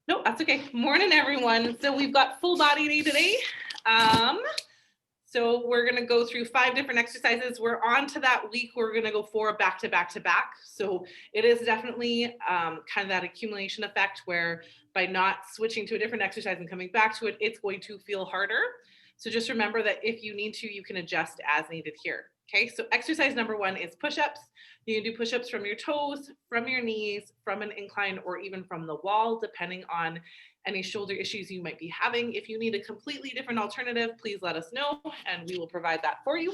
No, that's okay. Morning, everyone. So we've got full body day today. So we're going to go through 5 different exercises. We're on to that week. We're going to go 4 back to back to back. So it is definitely kind of that accumulation effect where by not switching to a different exercise and coming back to it, it's going to feel harder. So just remember that if you need to, you can adjust as needed here. Okay, so exercise number 1 is push-ups. You can do push-ups from your toes, from your knees, from an incline, or even from the wall, depending on any shoulder issues you might be having. If you need a completely different alternative, please let us know and we will provide that for you.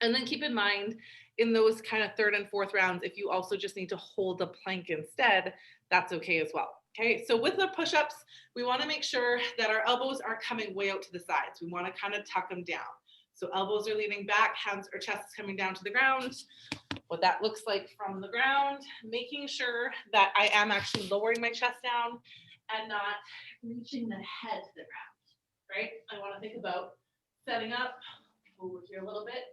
And then keep in mind in those kind of 3rd and 4th rounds, if you also just need to hold the plank instead, that's okay as well. Okay, so with the push-ups, we want to make sure that our elbows are coming way out to the sides. We want to kind of tuck them down. So elbows are leaning back, hands or chest is coming down to the ground. What that looks like from the ground, making sure that I am actually lowering my chest down and not reaching the head to the ground, right? I want to think about setting up over here a little bit,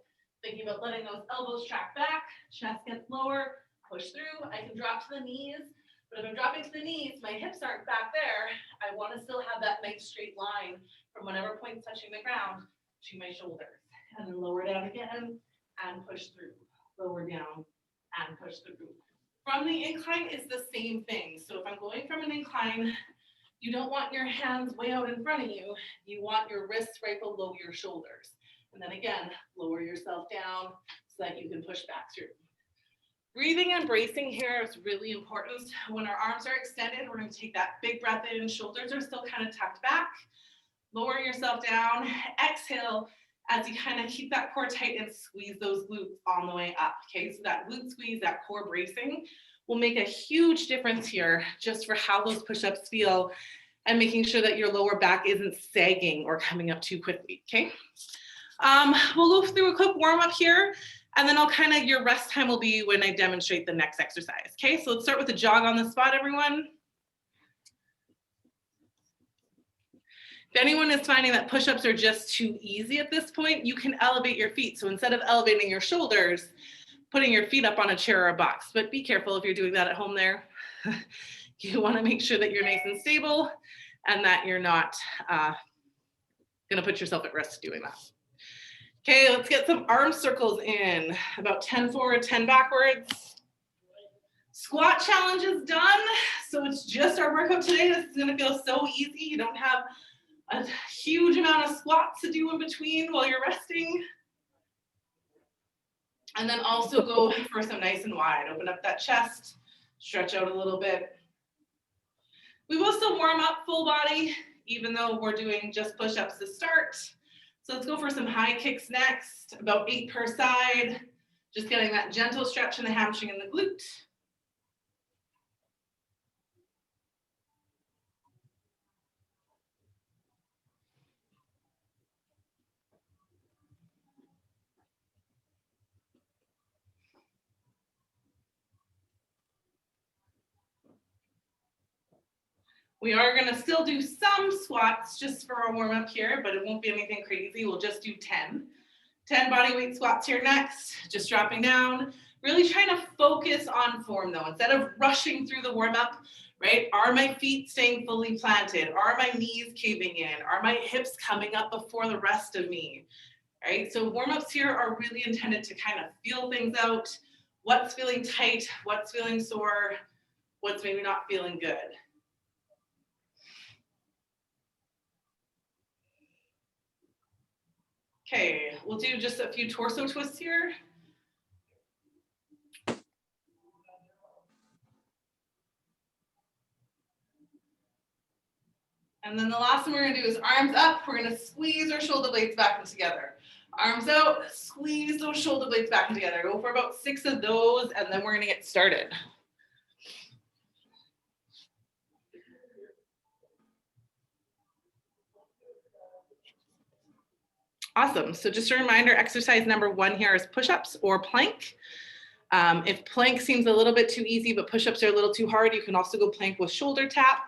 thinking about letting those elbows track back, chest gets lower, push through. I can drop to the knees, but if I'm dropping to the knees, my hips aren't back there. I want to still have that nice straight line from whatever point's touching the ground to my shoulders. And then lower down again and push through. Lower down and push through. From the incline is the same thing. So if I'm going from an incline, you don't want your hands way out in front of you. You want your wrists right below your shoulders. And then again, lower yourself down so that you can push back through. Breathing and bracing here is really important. When our arms are extended, we're going to take that big breath in. Shoulders are still kind of tucked back. Lower yourself down. Exhale as you kind of keep that core tight and squeeze those glutes on the way up. Okay, so that glute squeeze, that core bracing will make a huge difference here just for how those push-ups feel and making sure that your lower back isn't sagging or coming up too quickly, okay? We'll go through a quick warm-up here, and then your rest time will be when I demonstrate the next exercise, okay? So let's start with a jog on the spot, everyone. If anyone is finding that push-ups are just too easy at this point, you can elevate your feet. So instead of elevating your shoulders, putting your feet up on a chair or a box, but be careful if you're doing that at home there. You want to make sure that you're nice and stable and that you're not going to put yourself at risk doing that. Okay, let's get some arm circles in. About 10 forward, 10 backwards. Squat challenge is done. So it's just our workout today. This is going to feel so easy. You don't have a huge amount of squats to do in between while you're resting. And then also go for some nice and wide. Open up that chest, stretch out a little bit. We will still warm up full body, even though we're doing just push-ups to start. So let's go for some high kicks next, about 8 per side. Just getting that gentle stretch in the hamstring and the glute. We are going to still do some squats just for our warm-up here, but it won't be anything crazy. We'll just do 10. 10 body weight squats here next, just dropping down. Really trying to focus on form though, instead of rushing through the warm-up, right? Are my feet staying fully planted? Are my knees caving in? Are my hips coming up before the rest of me? Right? So warm-ups here are really intended to kind of feel things out. What's feeling tight? What's feeling sore? What's maybe not feeling good? Okay, we'll do just a few torso twists here. And then the last one we're going to do is arms up. We're going to squeeze our shoulder blades back in together. Arms out, squeeze those shoulder blades back in together. Go for about 6 of those, and then we're going to get started. Awesome. So just a reminder, exercise number 1 here is push-ups or plank. If plank seems a little bit too easy, but push-ups are a little too hard, you can also go plank with shoulder tap.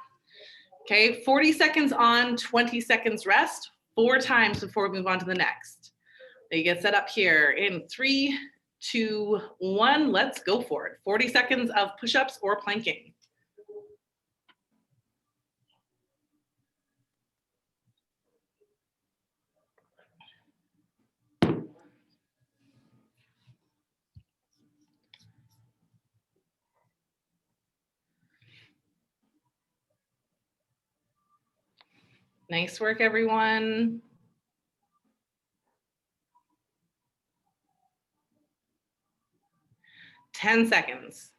Okay, 40 seconds on, 20 seconds rest, 4 times before we move on to the next. You get set up here in 3, 2, 1, let's go for it. 40 seconds of push-ups or planking. Nice work, everyone. Ten seconds.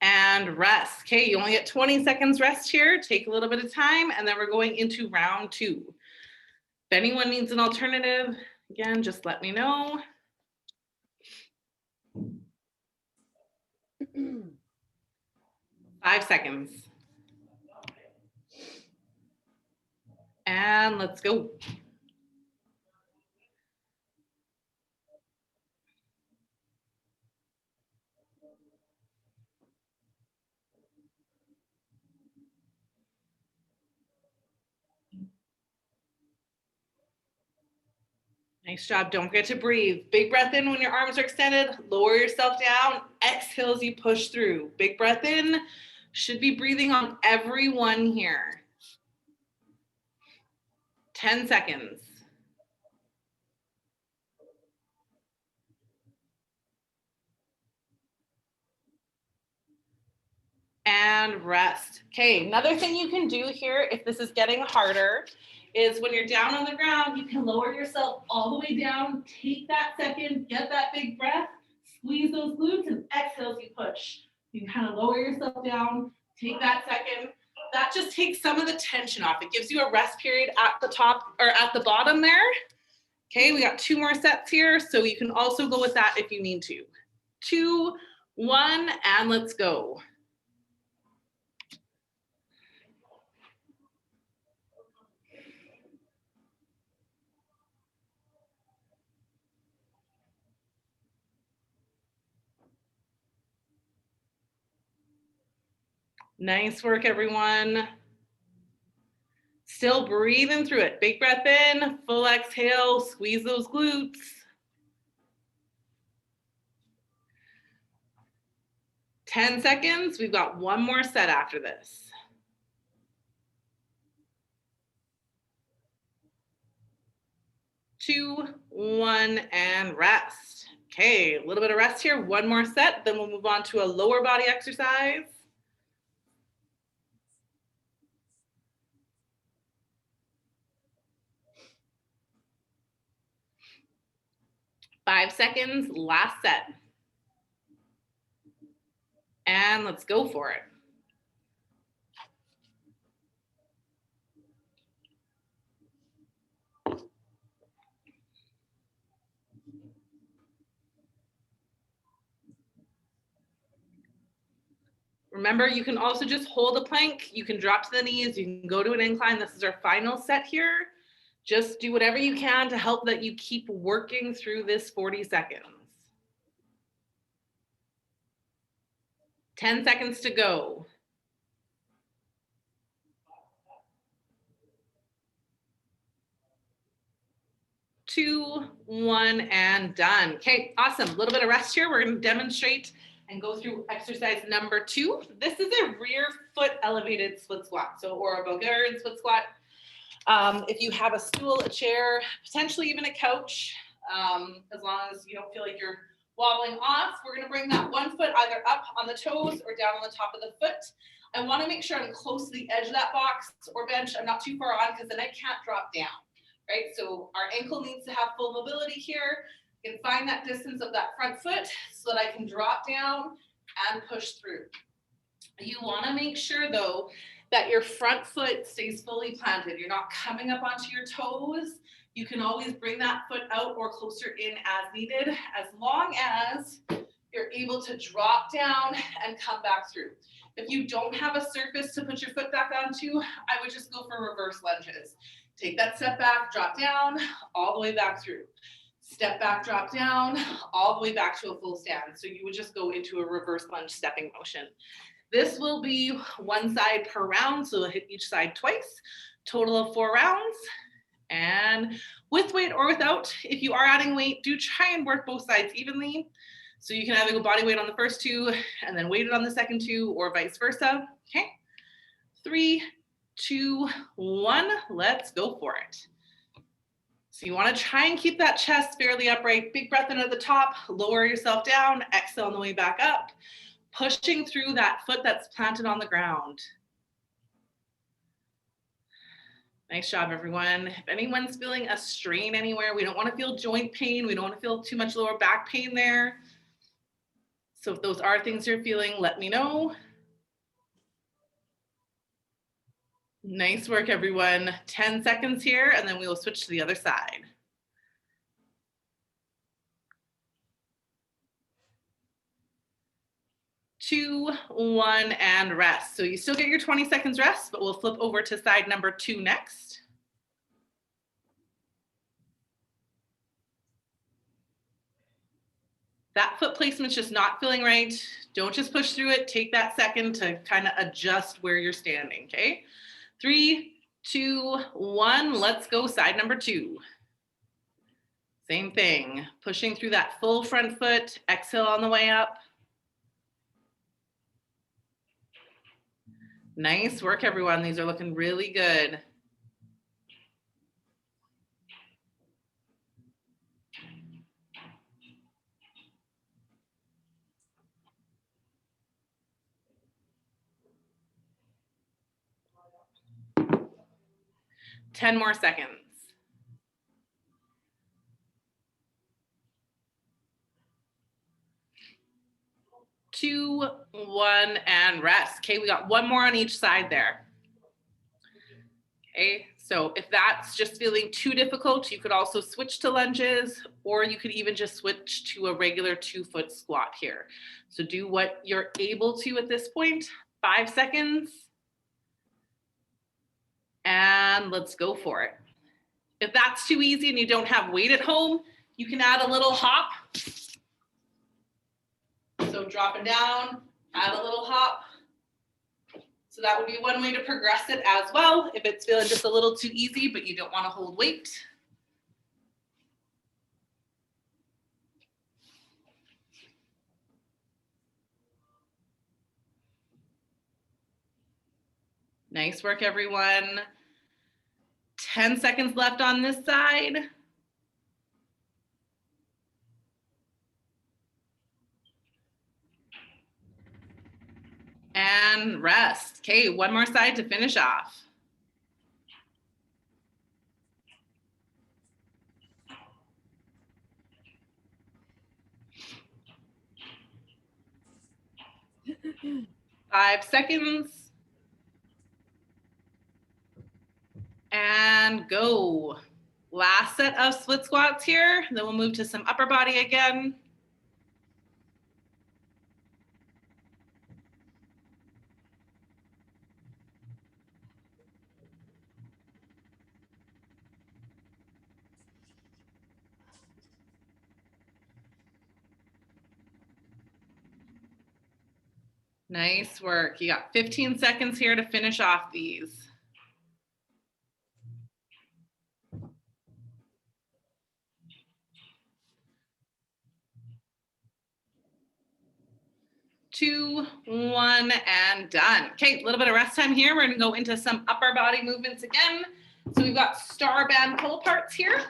And rest. Okay, you only get 20 seconds rest here. Take a little bit of time, and then we're going into round 2. If anyone needs an alternative, again, just let me know. 5 seconds. And let's go. Nice job. Don't forget to breathe. Big breath in when your arms are extended. Lower yourself down. Exhale as you push through. Big breath in. Should be breathing on everyone here. 10 seconds. And rest. Okay, another thing you can do here, if this is getting harder, is when you're down on the ground, you can lower yourself all the way down. Take that second, get that big breath, squeeze those glutes, and exhale as you push. You can kind of lower yourself down, take that second. That just takes some of the tension off. It gives you a rest period at the top or at the bottom there. Okay, we got 2 more sets here, so you can also go with that if you need to. 2, 1, and let's go. Nice work, everyone. Still breathing through it. Big breath in, full exhale, squeeze those glutes. 10 seconds. We've got 1 more set after this. 2, 1, and rest. Okay, a little bit of rest here. 1 more set, then we'll move on to a lower body exercise. 5 seconds, last set. And let's go for it. Remember, you can also just hold a plank. You can drop to the knees. You can go to an incline. This is our final set here. Just do whatever you can to help that you keep working through this 40 seconds. 10 seconds to go. 2, 1, and done. Okay, awesome. A little bit of rest here. We're going to demonstrate and go through exercise number 2. This is a rear foot elevated split squat, or a Bulgarian split squat. If you have a stool, a chair, potentially even a couch, as long as you don't feel like you're wobbling off, we're going to bring that one foot either up on the toes or down on the top of the foot. I want to make sure I'm close to the edge of that box or bench. I'm not too far on because then I can't drop down. Right, so our ankle needs to have full mobility here. You can find that distance of that front foot so that I can drop down and push through. You want to make sure, though, that your front foot stays fully planted. You're not coming up onto your toes. You can always bring that foot out or closer in as needed, as long as you're able to drop down and come back through. If you don't have a surface to put your foot back onto, I would just go for reverse lunges. Take that step back, drop down, all the way back through. Step back, drop down, all the way back to a full stand. So you would just go into a reverse lunge stepping motion. This will be 1 side per round, so hit each side twice. Total of 4 rounds. And with weight or without, if you are adding weight, do try and work both sides evenly. So you can either go body weight on the first 2 and then weighted on the second 2, or vice versa. Okay, 3, 2, 1, let's go for it. So you want to try and keep that chest fairly upright. Big breath in at the top, lower yourself down, exhale on the way back up, pushing through that foot that's planted on the ground. Nice job, everyone. If anyone's feeling a strain anywhere, we don't want to feel joint pain. We don't want to feel too much lower back pain there. So if those are things you're feeling, let me know. Nice work, everyone. 10 seconds here, and then we will switch to the other side. 2, 1, and rest. So you still get your 20 seconds rest, but we'll flip over to side number 2 next. That foot placement's just not feeling right. Don't just push through it. Take that second to kind of adjust where you're standing, okay? 3, 2, 1, let's go side number 2. Same thing, pushing through that full front foot, exhale on the way up. Nice work, everyone. These are looking really good. Ten more seconds. 2, 1, and rest. Okay, we got one more on each side there. Okay, so if that's just feeling too difficult, you could also switch to lunges, or you could even just switch to a regular 2-foot squat here. So do what you're able to at this point. 5 seconds. And let's go for it. If that's too easy and you don't have weight at home, you can add a little hop. So dropping down, add a little hop. So that would be one way to progress it as well, if it's feeling just a little too easy, but you don't want to hold weight. Nice work, everyone. 10 seconds left on this side. And rest. Okay, one more side to finish off. Five seconds. And go. Last set of split squats here. Then we'll move to some upper body again. Nice work. You got 15 seconds here to finish off these. Two, one, and done. Okay, a little bit of rest time here. We're gonna go into some upper body movements again. So we've got star band pull aparts here.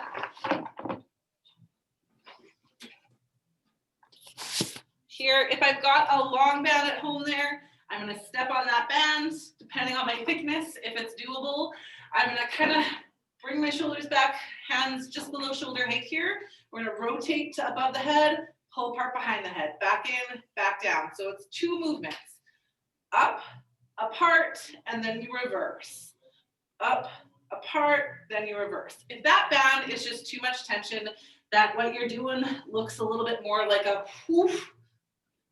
Here, if I've got a long band at home there, I'm gonna step on that band, depending on my thickness, if it's doable. I'm gonna kind of bring my shoulders back, hands just below shoulder height here. We're gonna rotate to above the head, pull apart behind the head, back in, back down. So it's 2 movements, up, apart, and then you reverse. Up, apart, then you reverse. If that band is just too much tension, that what you're doing looks a little bit more like a whoof,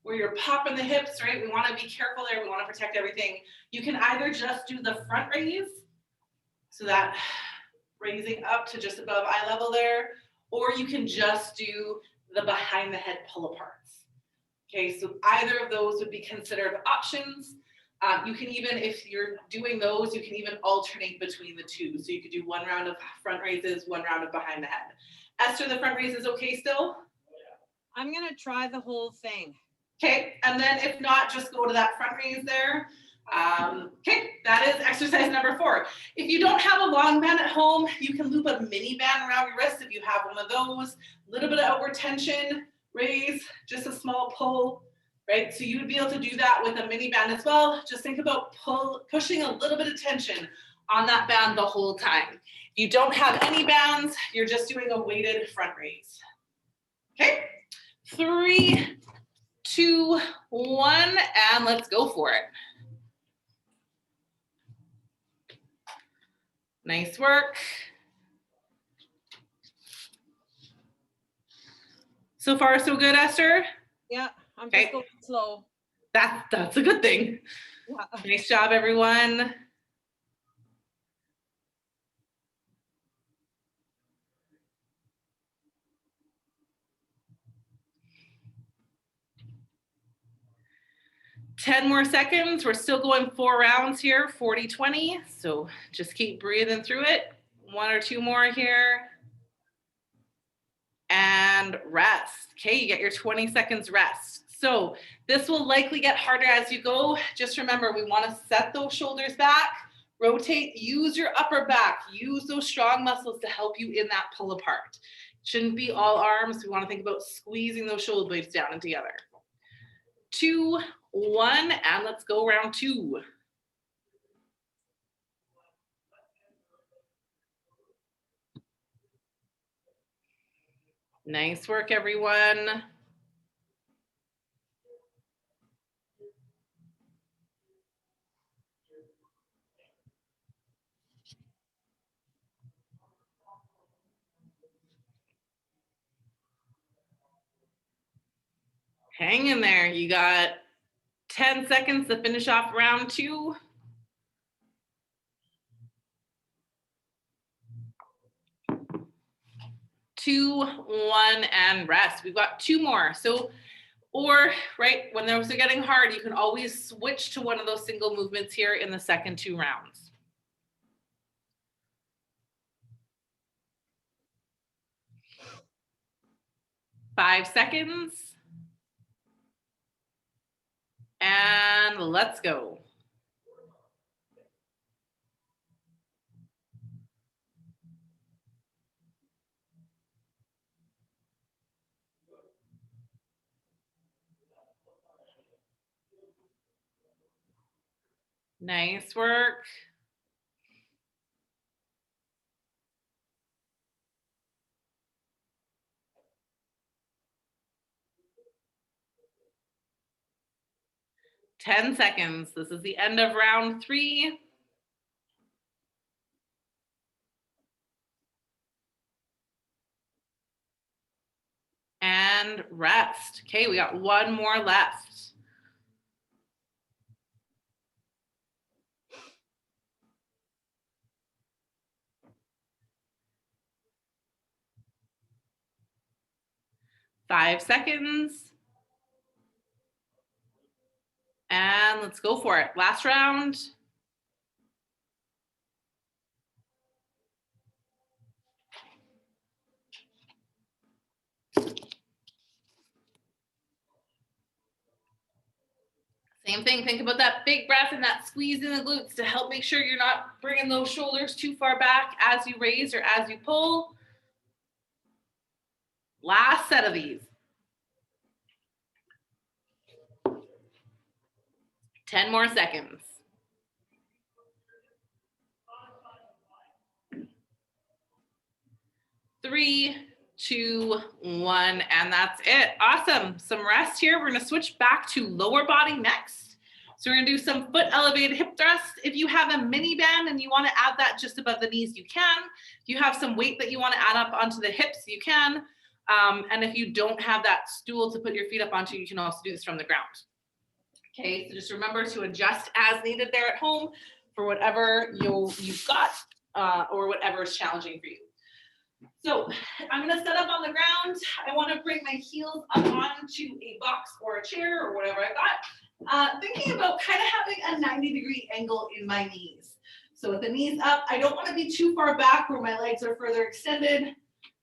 where you're popping the hips, right? We want to be careful there. We want to protect everything. You can either just do the front raise, so that raising up to just above eye level there, or you can just do the behind the head pull aparts. Okay, so either of those would be considered options. You can even, if you're doing those, you can even alternate between the two. So you could do 1 round of front raises, 1 round of behind the head. Esther, the front raise is okay still? I'm gonna try the whole thing. Okay, and then if not, just go to that front raise there. Okay, that is exercise number 4. If you don't have a long band at home, you can loop a mini band around your wrist if you have one of those. A little bit of outward tension, raise, just a small pull, right? So you would be able to do that with a mini band as well. Just think about pushing a little bit of tension on that band the whole time. If you don't have any bands, you're just doing a weighted front raise. Okay, 3, 2, 1, and let's go for it. Nice work. So far, so good, Esther? Yeah, I'm just going slow. That's a good thing. Yeah. Nice job, everyone. Ten more seconds. We're still going 4 rounds here, 40-20. So just keep breathing through it. 1 or 2 more here. And rest. Okay, you get your 20 seconds rest. So this will likely get harder as you go. Just remember, we want to set those shoulders back, rotate, use your upper back, use those strong muscles to help you in that pull apart. Shouldn't be all arms. We want to think about squeezing those shoulder blades down and together. 2, 1, and let's go round 2. Nice work, everyone. Hang in there. You got 10 seconds to finish off round 2. 2, 1, and rest. We've got 2 more. So, or right, when those are getting hard, you can always switch to one of those single movements here in the second 2 rounds. Five seconds. And let's go. Nice work. Ten seconds. This is the end of round 3. And rest. Okay, we got 1 more left. Five seconds. And let's go for it. Last round. Same thing, think about that big breath and that squeeze in the glutes to help make sure you're not bringing those shoulders too far back as you raise or as you pull. Last set of these. 10 more seconds. 3, 2, 1, and that's it. Awesome. Some rest here. We're going to switch back to lower body next. So we're going to do some foot elevated hip thrusts. If you have a mini band and you want to add that just above the knees, you can. If you have some weight that you want to add up onto the hips, you can. And if you don't have that stool to put your feet up onto, you can also do this from the ground. Okay, so just remember to adjust as needed there at home for whatever you've got or whatever is challenging for you. So I'm going to set up on the ground. I want to bring my heels up onto a box or a chair or whatever I got. Thinking about kind of having a 90-degree angle in my knees. So with the knees up, I don't want to be too far back where my legs are further extended.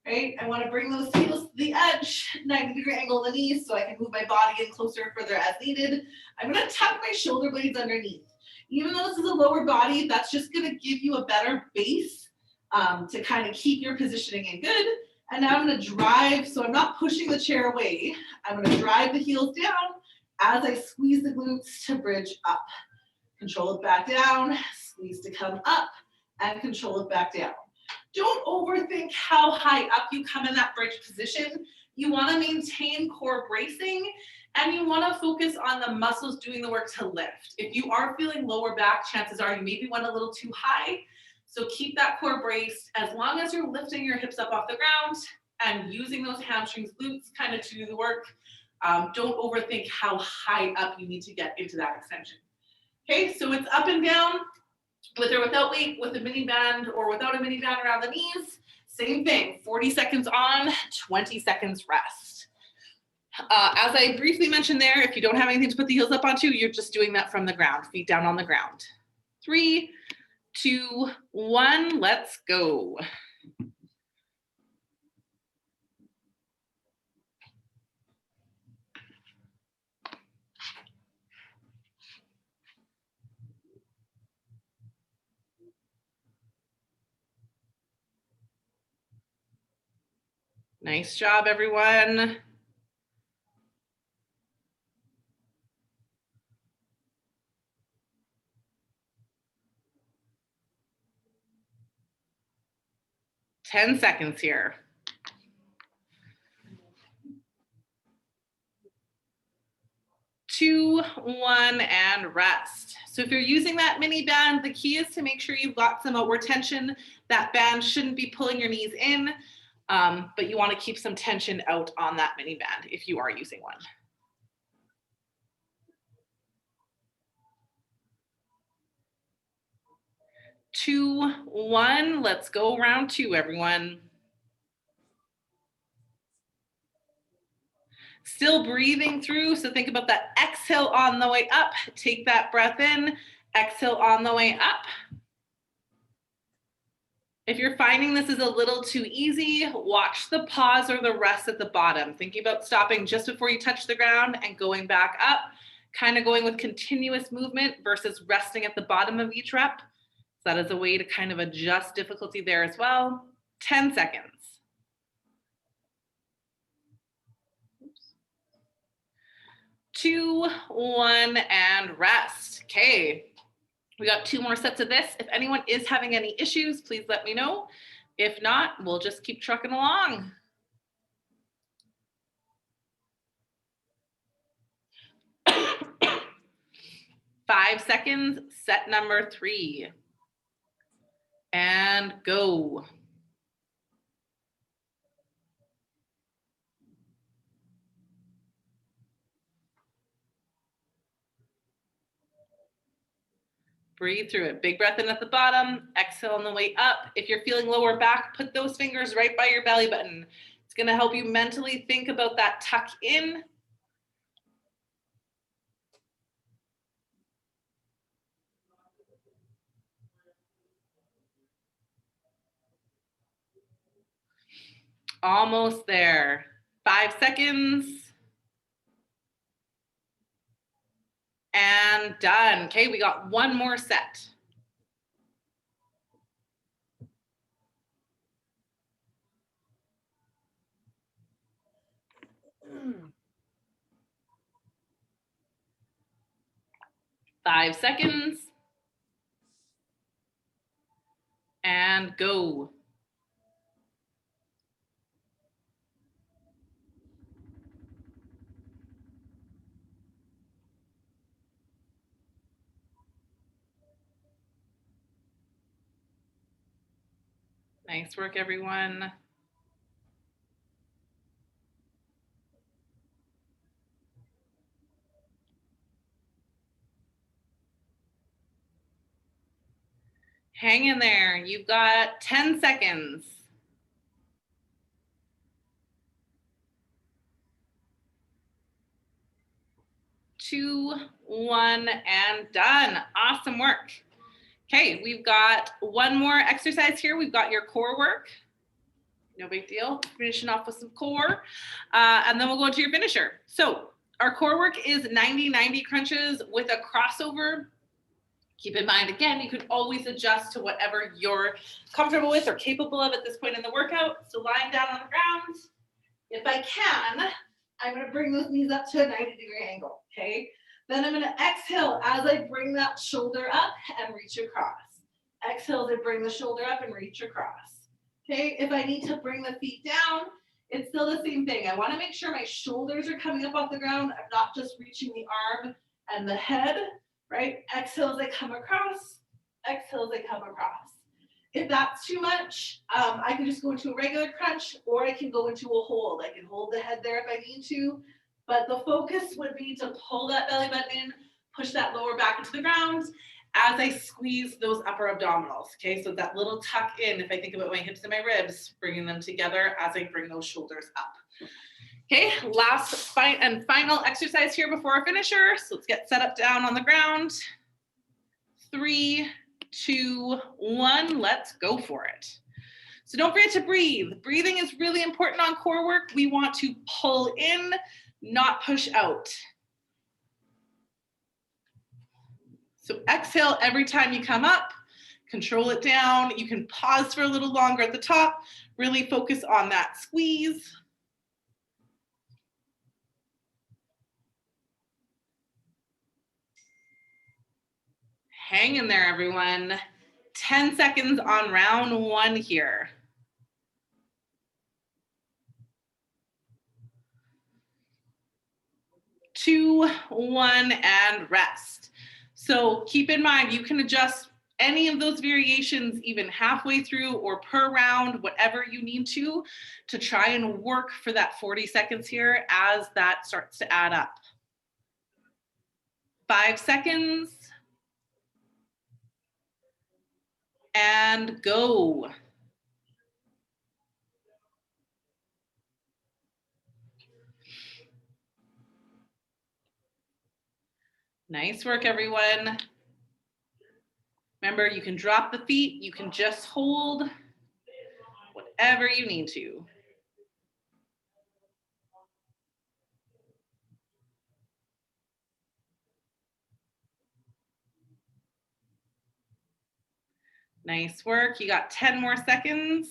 Right? I want to bring those heels to the edge, 90-degree angle in the knees so I can move my body in closer and further as needed. I'm going to tuck my shoulder blades underneath. Even though this is a lower body, that's just gonna give you a better base to kind of keep your positioning in good. And now I'm gonna drive, so I'm not pushing the chair away. I'm gonna drive the heels down as I squeeze the glutes to bridge up. Control it back down, squeeze to come up, and control it back down. Don't overthink how high up you come in that bridge position. You wanna maintain core bracing, and you wanna focus on the muscles doing the work to lift. If you are feeling lower back, chances are you maybe went a little too high. So keep that core braced as long as you're lifting your hips up off the ground and using those hamstrings, glutes kind of to do the work. Don't overthink how high up you need to get into that extension. Okay, so it's up and down, with or without weight, with a mini band or without a mini band around the knees. Same thing, 40 seconds on, 20 seconds rest. As I briefly mentioned there, if you don't have anything to put the heels up onto, you're just doing that from the ground, feet down on the ground. 3, 2, 1, let's go. Nice job, everyone. Ten seconds here. 2, 1, and rest. So if you're using that mini band, the key is to make sure you've got some outward tension. That band shouldn't be pulling your knees in, but you want to keep some tension out on that mini band if you are using one. 2, 1, let's go round 2, everyone. Still breathing through, so think about that exhale on the way up. Take that breath in, exhale on the way up. If you're finding this is a little too easy, watch the pause or the rest at the bottom. Thinking about stopping just before you touch the ground and going back up, kind of going with continuous movement versus resting at the bottom of each rep. So that is a way to kind of adjust difficulty there as well. 10 seconds. 2, 1, and rest. Okay. We got 2 more sets of this. If anyone is having any issues, please let me know. If not, we'll just keep trucking along. Five seconds, set number 3. And go. Breathe through it. Big breath in at the bottom, exhale on the way up. If you're feeling lower back, put those fingers right by your belly button. It's gonna help you mentally think about that tuck in. Almost there. 5 seconds. And done. Okay, we got 1 more set. Five seconds. And go. Nice work, everyone. Hang in there. You've got 10 seconds. 2, 1, and done. Awesome work. Okay, we've got 1 more exercise here. We've got your core work. No big deal. Finishing off with some core. And then we'll go into your finisher. So our core work is 90-90 crunches with a crossover Keep in mind, again, you can always adjust to whatever you're comfortable with or capable of at this point in the workout. So lying down on the ground, if I can, I'm going to bring those knees up to a 90-degree angle, okay? Then I'm going to exhale as I bring that shoulder up and reach across. Exhale as I bring the shoulder up and reach across. Okay, if I need to bring the feet down, it's still the same thing. I want to make sure my shoulders are coming up off the ground. I'm not just reaching the arm and the head, right? Exhale as I come across. Exhale as I come across. If that's too much, I can just go into a regular crunch, or I can go into a hold. I can hold the head there if I need to, but the focus would be to pull that belly button in, push that lower back into the ground as I squeeze those upper abdominals, okay? So that little tuck in, if I think about my hips and my ribs, bringing them together as I bring those shoulders up. Okay, last and final exercise here before our finisher. So let's get set up down on the ground. 3, 2, 1, let's go for it. So don't forget to breathe. Breathing is really important on core work. We want to pull in, not push out. So exhale every time you come up, control it down. You can pause for a little longer at the top, really focus on that squeeze. Hang in there, everyone. 10 seconds on round 1 here. 2, 1, and rest. So keep in mind, you can adjust any of those variations even halfway through or per round, whatever you need to try and work for that 40 seconds here as that starts to add up. 5 seconds. And go. Nice work, everyone. Remember, you can drop the feet, you can just hold, whatever you need to. Nice work. You got 10 more seconds.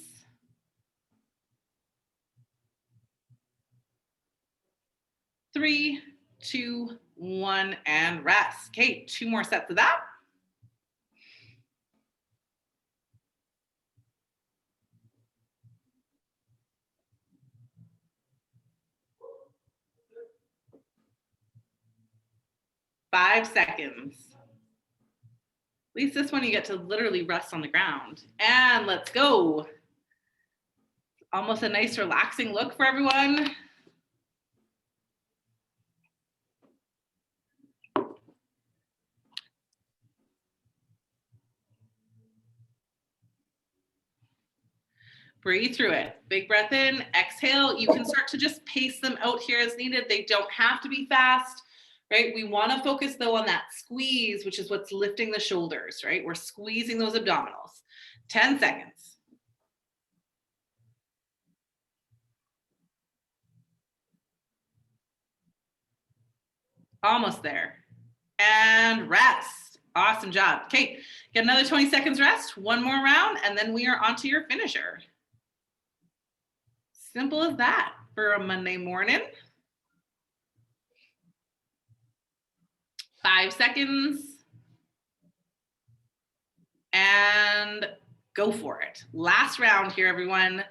3, 2, 1, and rest. Okay, 2 more sets of that. Five seconds. At least this one you get to literally rest on the ground. And let's go. Almost a nice relaxing look for everyone. Breathe through it. Big breath in, exhale. You can start to just pace them out here as needed. They don't have to be fast, right? We want to focus though on that squeeze, which is what's lifting the shoulders, right? We're squeezing those abdominals. 10 seconds. Almost there. And rest. Awesome job. Okay, get another 20 seconds rest, one more round, and then we are on to your finisher. Simple as that for a Monday morning. 5 seconds. And go for it. Last round here, everyone.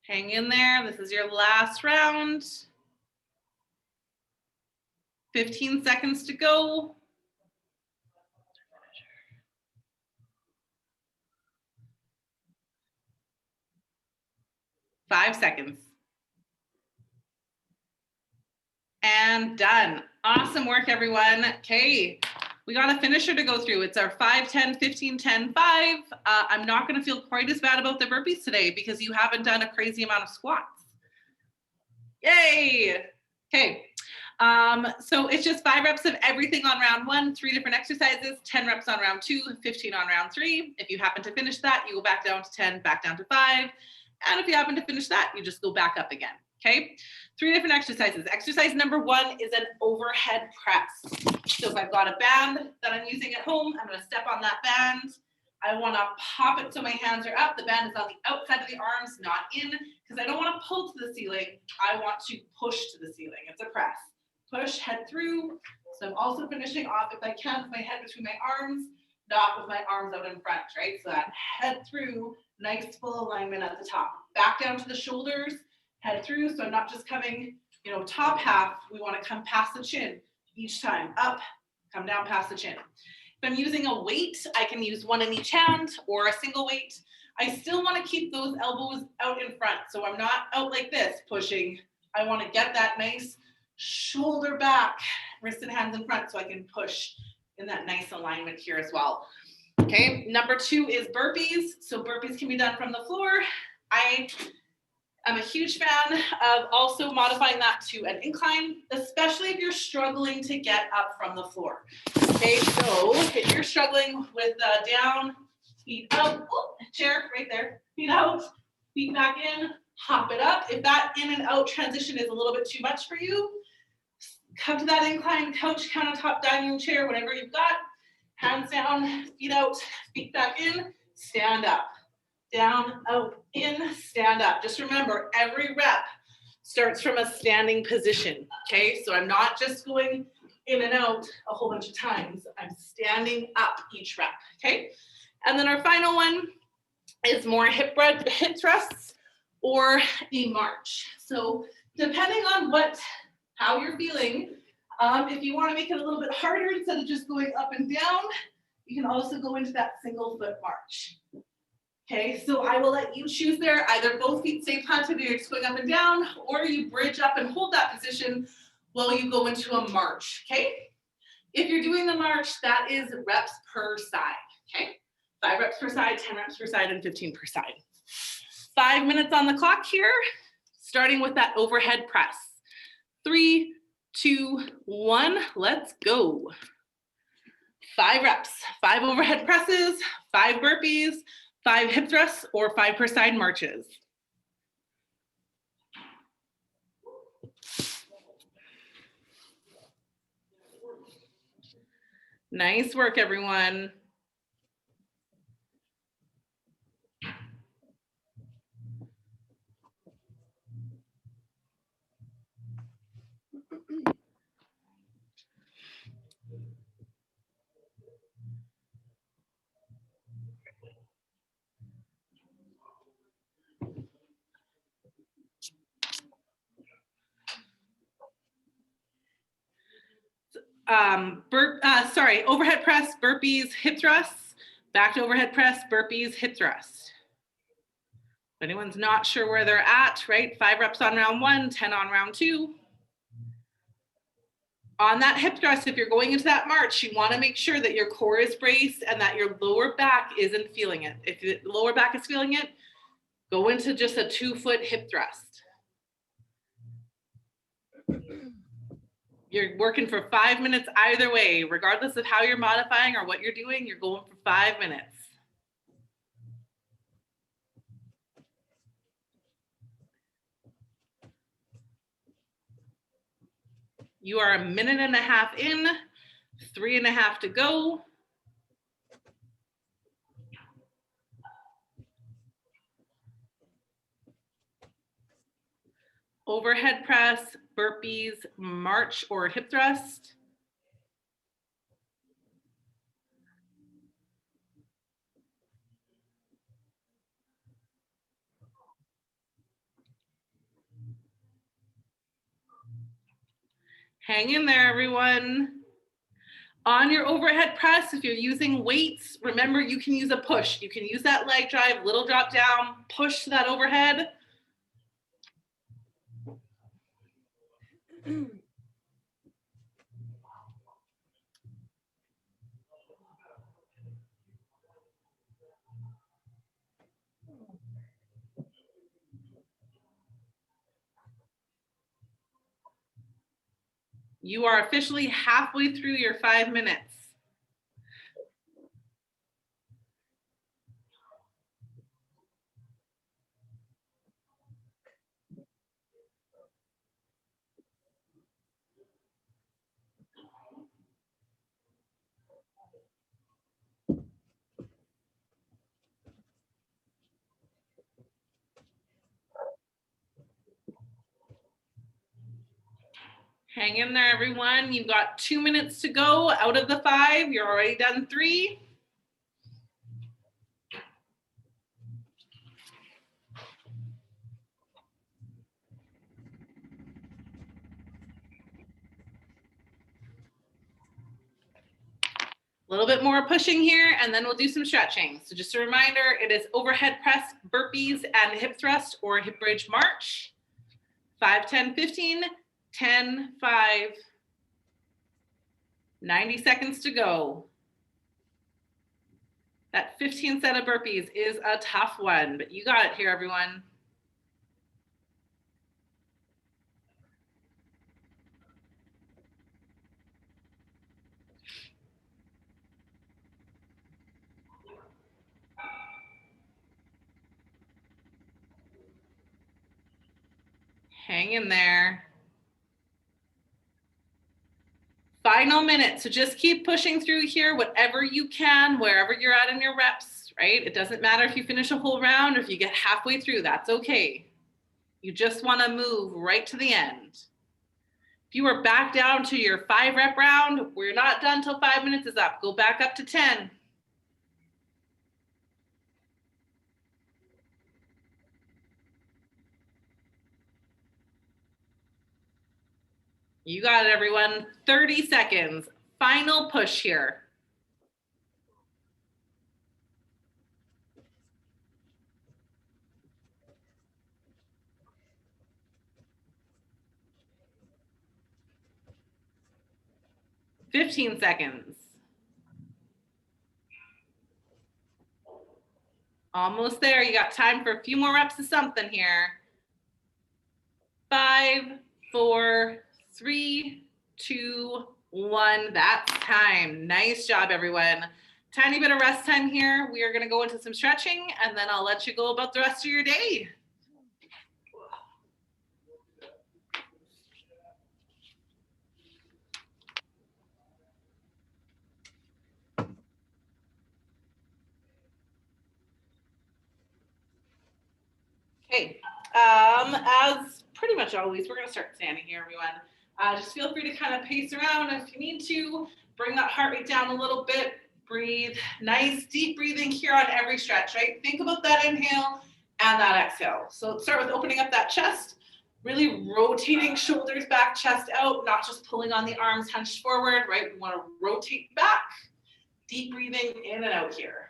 Hang in there. This is your last round. 15 seconds to go. Five seconds. And done. Awesome work, everyone. Okay, we got a finisher to go through. It's our 5, 10, 15, 10, 5. I'm not going to feel quite as bad about the burpees today because you haven't done a crazy amount of squats. Yay. Okay. So it's just 5 reps of everything on round 1, 3 different exercises, 10 reps on round 2, 15 on round 3. If you happen to finish that, you go back down to 10, back down to 5. And if you happen to finish that, you just go back up again. Okay, 3 different exercises. Exercise number 1 is an overhead press. So if I've got a band that I'm using at home, I'm going to step on that band. I want to pop it so my hands are up. The band is on the outside of the arms, not in, because I don't want to pull to the ceiling. I want to push to the ceiling. It's a press. Push, head through. So I'm also finishing off, if I can, with my head between my arms, not with my arms out in front, right? So that head through, nice full alignment at the top. Back down to the shoulders, head through. So I'm not just coming, top half. We want to come past the chin each time. Up, come down past the chin. If I'm using a weight, I can use one in each hand or a single weight. I still want to keep those elbows out in front. So I'm not out like this pushing. I want to get that nice shoulder back, wrist and hands in front so I can push in that nice alignment here as well. Okay, number 2 is burpees. So burpees can be done from the floor. I'm a huge fan of also modifying that to an incline, especially if you're struggling to get up from the floor. Okay, so if you're struggling with down, feet out, chair right there, feet out, feet back in, hop it up. If that in and out transition is a little bit too much for you, come to that incline, couch, countertop, dining room chair, whatever you've got, hands down, feet out, feet back in, stand up. Down, out, in, stand up. Just remember, every rep starts from a standing position, okay? So I'm not just going in and out a whole bunch of times. I'm standing up each rep, okay? And then our final one is more hip thrusts or a march. So depending on how you're feeling, if you want to make it a little bit harder instead of just going up and down, you can also go into that single foot march. Okay, so I will let you choose there. Either both feet stay planted and you're just going up and down, or you bridge up and hold that position while you go into a march, okay? If you're doing the march, that is reps per side, okay? 5 reps per side, 10 reps per side, and 15 per side. 5 minutes on the clock here, starting with that overhead press. 3, 2, 1, let's go. 5 reps, 5 overhead presses, 5 burpees, 5 hip thrusts, or 5 per side marches. Nice work, everyone. Overhead press, burpees, hip thrusts, back to overhead press, burpees, hip thrust. If anyone's not sure where they're at, right? 5 reps on round 1, 10 on round 2. On that hip thrust, if you're going into that march, you want to make sure that your core is braced and that your lower back isn't feeling it. If the lower back is feeling it, go into just a 2-foot hip thrust. You're working for 5 minutes either way, regardless of how you're modifying or what you're doing, you're going for 5 minutes. You are 1.5 minutes in, 3.5 to go. Overhead press, burpees, march or hip thrust. Hang in there, everyone. On your overhead press, if you're using weights, remember you can use a push. You can use that leg drive, little drop down, push to that overhead. You are officially halfway through your 5 minutes. Hang in there, everyone. You've got 2 minutes to go out of the 5. You're already done 3. A little bit more pushing here, and then we'll do some stretching. So just a reminder, it is overhead press, burpees, and hip thrust or hip bridge march. 5, 10, 15, 10, 5, 90 seconds to go. That 15 set of burpees is a tough one, but you got it here, everyone. Hang in there. Final minute, so just keep pushing through here, whatever you can, wherever you're at in your reps, right? It doesn't matter if you finish a whole round or if you get halfway through, that's okay. You just wanna move right to the end. If you are back down to your 5 rep round, we're not done till 5 minutes is up. Go back up to 10. You got it, everyone. 30 seconds. Final push here. $15 seconds. Almost there. You got time for a few more reps of something here. 5, 4, 3, 2, 1. That's time. Nice job, everyone. Tiny bit of rest time here. We are going to go into some stretching, and then I'll let you go about the rest of your day. Okay, as pretty much always, we're going to start standing here, everyone. Just feel free to kind of pace around if you need to. Bring that heart rate down a little bit. Breathe. Nice deep breathing here on every stretch, right? Think about that inhale and that exhale. So let's start with opening up that chest. Really rotating shoulders back, chest out, not just pulling on the arms hunched forward, right? We want to rotate back. Deep breathing in and out here.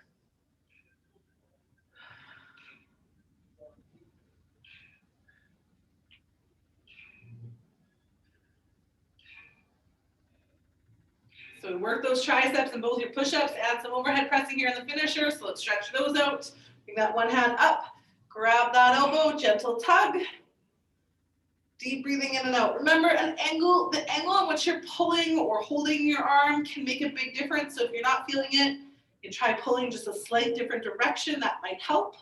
So we work those triceps and both your push-ups, add some overhead pressing here in the finisher. So let's stretch those out. Bring that one hand up, grab that elbow, gentle tug. Deep breathing in and out. Remember, the angle on which you're pulling or holding your arm can make a big difference. So if you're not feeling it, you try pulling just a slight different direction. That might help.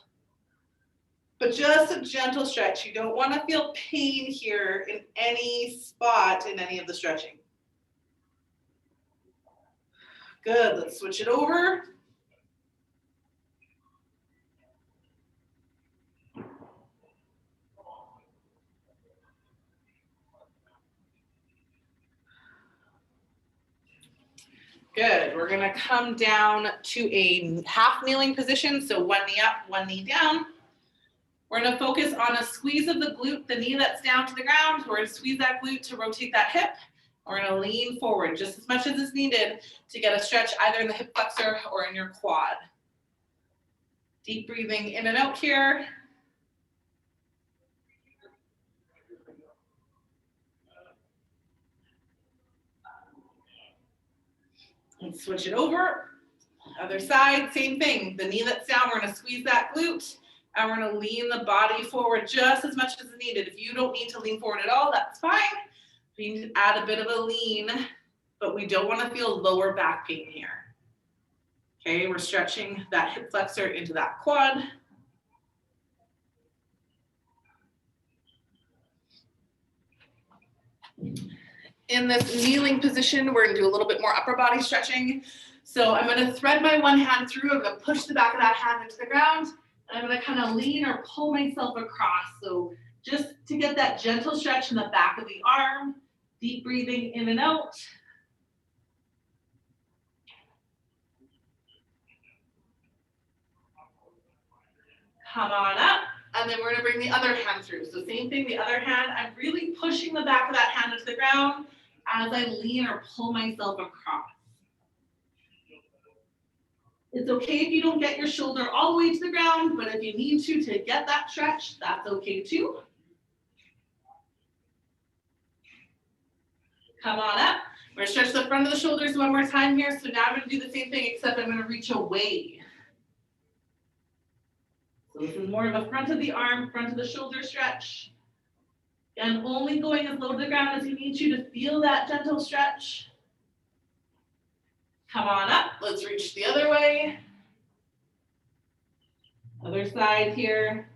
But just a gentle stretch. You don't want to feel pain here in any spot in any of the stretching. Good, let's switch it over. Good, we're gonna come down to a half kneeling position. So one knee up, one knee down. We're gonna focus on a squeeze of the glute, the knee that's down to the ground. We're gonna squeeze that glute to rotate that hip. We're gonna lean forward just as much as is needed to get a stretch either in the hip flexor or in your quad. Deep breathing in and out here. And switch it over. Other side, same thing. The knee that's down, we're gonna squeeze that glute and we're gonna lean the body forward just as much as needed. If you don't need to lean forward at all, that's fine. We need to add a bit of a lean, but we don't want to feel lower back pain here. Okay, we're stretching that hip flexor into that quad. In this kneeling position, we're gonna do a little bit more upper body stretching. So I'm gonna thread my one hand through, I'm gonna push the back of that hand into the ground, and I'm gonna kind of lean or pull myself across. So just to get that gentle stretch in the back of the arm, deep breathing in and out. Come on up, and then we're gonna bring the other hand through. So same thing, the other hand, I'm really pushing the back of that hand into the ground as I lean or pull myself across. It's okay if you don't get your shoulder all the way to the ground, but if you need to get that stretch, that's okay too. Come on up. We're gonna stretch the front of the shoulders one more time here. So now I'm gonna do the same thing, except I'm gonna reach away. So this is more of a front of the arm, front of the shoulder stretch. And only going as low to the ground as you need to feel that gentle stretch. Come on up, let's reach the other way. Other side here.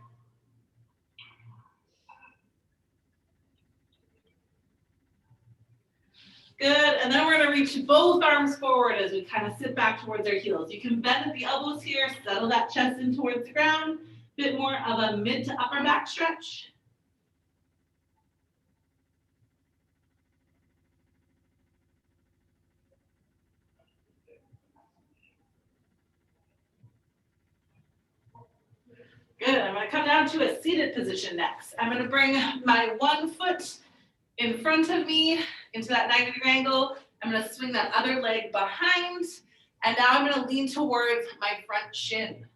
Good, and then we're gonna reach both arms forward as we kind of sit back towards our heels. You can bend at the elbows here, settle that chest in towards the ground. Bit more of a mid to upper back stretch. Good, I'm gonna come down to a seated position next. I'm gonna bring my one foot in front of me into that 90-degree angle. I'm gonna swing that other leg behind, and now I'm gonna lean towards my front shin.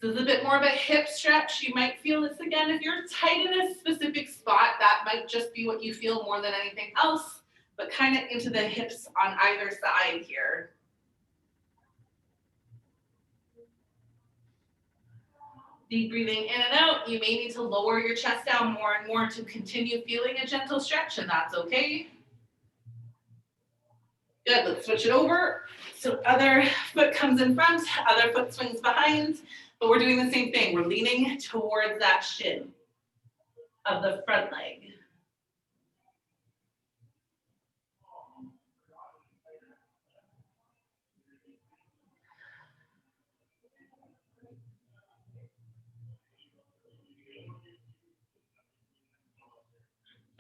This is a bit more of a hip stretch. You might feel this again. If you're tight in a specific spot, that might just be what you feel more than anything else, but kind of into the hips on either side here. Deep breathing in and out. You may need to lower your chest down more and more to continue feeling a gentle stretch, and that's okay. Good, let's switch it over. So other foot comes in front, other foot swings behind, but we're doing the same thing. We're leaning towards that shin of the front leg.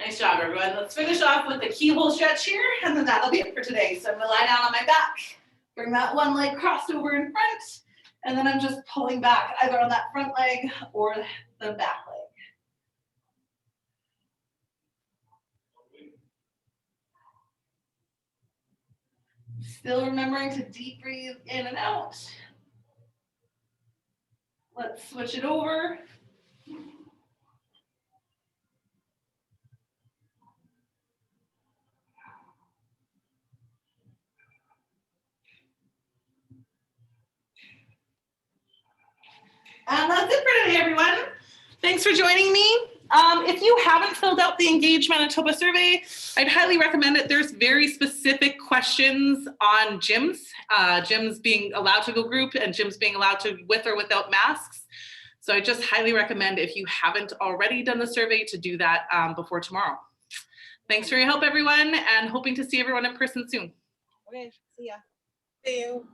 Nice job, everyone. Let's finish off with the keyhole stretch here, and then that'll be it for today. So I'm gonna lie down on my back, bring that one leg crossed over in front, and then I'm just pulling back either on that front leg or the back leg. Still remembering to deep breathe in and out. Let's switch it over. And that's it for today, everyone. Thanks for joining me. If you haven't filled out the Engage Manitoba survey, I'd highly recommend it. There's very specific questions on gyms, gyms being allowed to go group and gyms being allowed to with or without masks. So I just highly recommend, if you haven't already done the survey, to do that before tomorrow. Thanks for your help, everyone, and hoping to see everyone in person soon. Okay, see ya. See you.